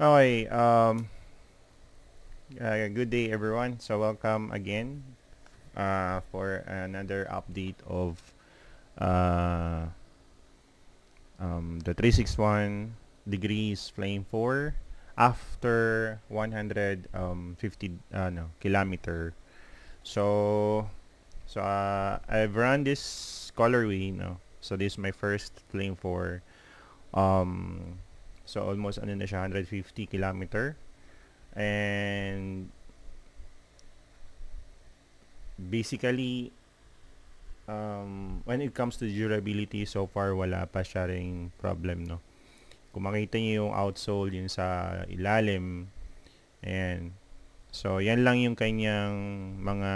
Okay, good day everyone. So welcome again for another update of uh, the 361 degrees flame 4 after 150 no, kilometer. So I've run this colorway, no. So this is my first flame 4. Um, so almost ano na siya 150 kilometer. And basically, when it comes to durability, so far wala pa siya ring problem, no. Kung makita niyo yung outsole yun sa ilalim, ayan. So, yan lang yung kanyang mga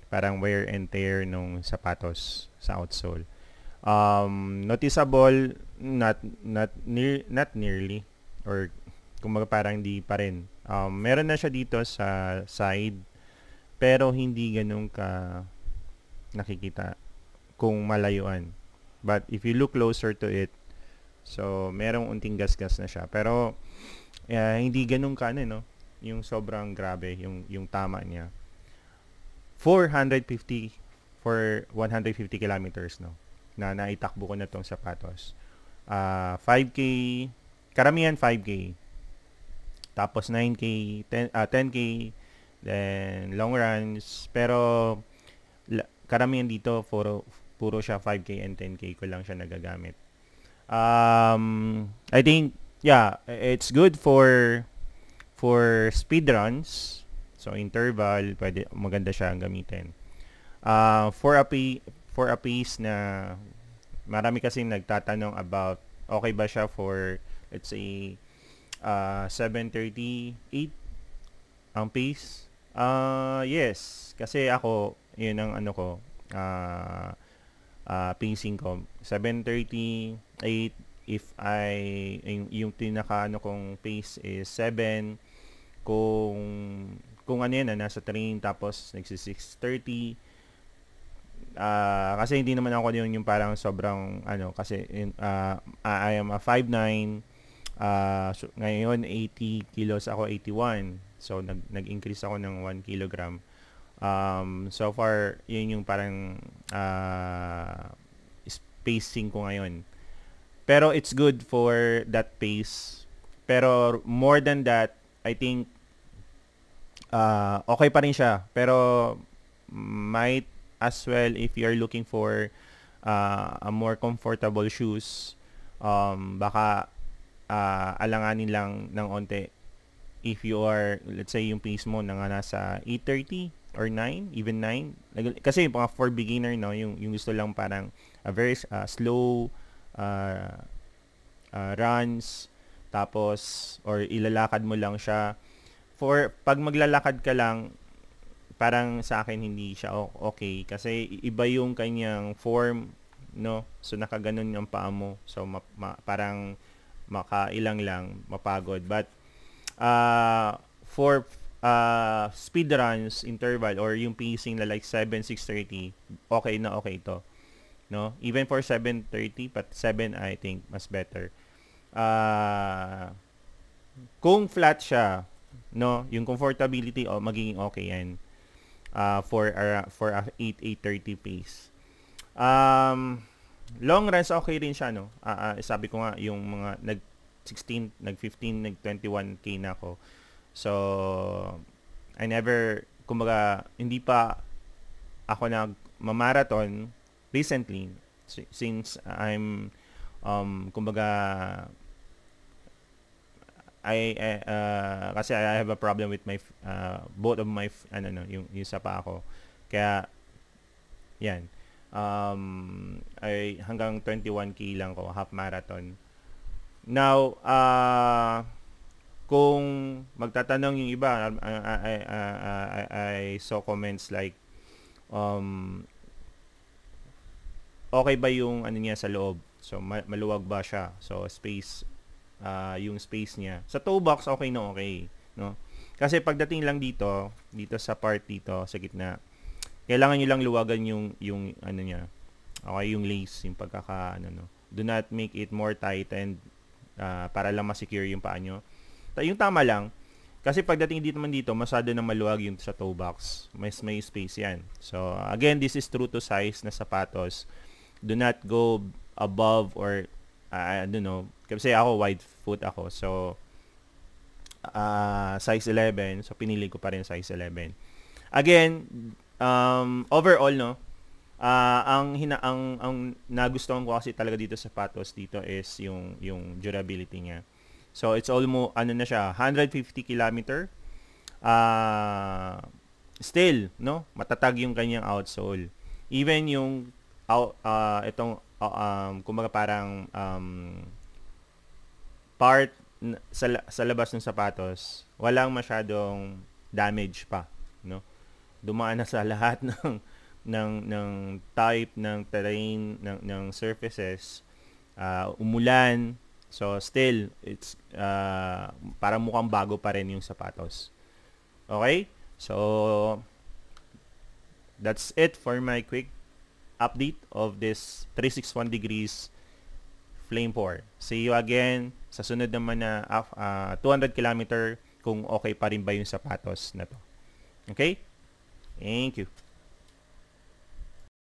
parang wear and tear nung sapatos sa outsole. Noticeable, not nearly, or kumbaga parang di pa rin. Meron na siya dito sa side, pero hindi ganun ka nakikita kung malayuan. But if you look closer to it, so merong unting gas-gas na siya. Pero hindi ganun ka no, yung sobrang grabe, yung tama niya. 450 for 150 kilometers, no, na naitakbo ko na tong sapatos. 5K, karamihan 5K. Tapos 9K, 10K, then long runs. Pero karamihan dito puro siya 5K and 10K ko lang siya nagagamit. I think yeah, it's good for speed runs. So interval, pwede maganda siya ang gamitin. For a pace na marami kasing nagtatanong about okay ba siya for let's say 7:38 ang pace. Yes, kasi ako yun ang ano ko pacing ko 7:38 if yung pinaka ano kong pace is 7 kung ano yan nasa train tapos nagsi 6:30 kasi hindi naman ako yung parang sobrang ano kasi I am a 5'9", so, ngayon 80 kilos ako, 81, so nag-increase ako ng 1 kilogram. So far yun yung parang spacing ko ngayon, pero it's good for that pace. Pero more than that, I think okay pa rin siya, pero might as well if you're looking for a more comfortable shoes, baka alanganin lang ng onte if you are, let's say yung pace mo na nga nasa 8:30 or 9, even 9. Kasi mga for beginner, no, yung gusto lang parang a very slow runs, tapos or ilalakad mo lang siya. For pag maglalakad ka lang, parang sa akin hindi siya okay kasi iba yung kanyang form, no, so nakaganon yung paa mo, so parang makailang lang mapagod. But for speed runs, interval, or yung pacing na like 7, 6:30, okay na okay to, no, even for 7:30, but 7 I think mas better. Kung flat siya, no, yung comfortability magiging okay yan for a 8:30 pace. Long runs okay rin siya, no. Sabi ko nga yung mga nag 16, nag 15, nag 21k na ako. So I never, kumbaga hindi pa ako nag-marathon recently since I'm kumbaga kasi I have a problem with my both of my yung sa pa ako. Kaya yan. Ay hanggang 21k lang ko, half marathon. Now, kung magtatanong yung iba, I saw comments like okay ba yung ano niya sa loob? So maluwag ba siya? So space, yung space niya. Sa toe box okay na okay, no? Kasi pagdating lang dito sa part dito sa gitna, kailangan niyo lang luwagan yung ano niya. Okay, yung lace, yung pagkaka ano, no. Do not make it more tightened para lang ma-secure yung paa nyo. Yung tama lang. Kasi pagdating dito naman dito, masyado na maluwag yung sa toe box. May space yan. So, again, this is true to size na sapatos. Do not go above or, I don't know. Kasi ako, wide foot ako. So, size 11. So, pinili ko pa rin size 11. Again, overall, no, ang nagustuhan ko kasi talaga dito sa sapatos dito is yung durability niya. So it's almost ano na siya 150 kilometer. Still, no, matatag yung kanyang outsole. Even yung itong kumbaga parang part sa labas ng sapatos, walang masyadong damage pa, no. Dumaan na sa lahat ng type ng terrain ng surfaces, umulan. So still it's parang mukhang bago pa rin yung sapatos. Okay? So that's it for my quick update of this 361 degrees Flame 4. See you again sa sunod naman na 200 kilometer kung okay pa rin ba yung sapatos na to. Okay? Thank you.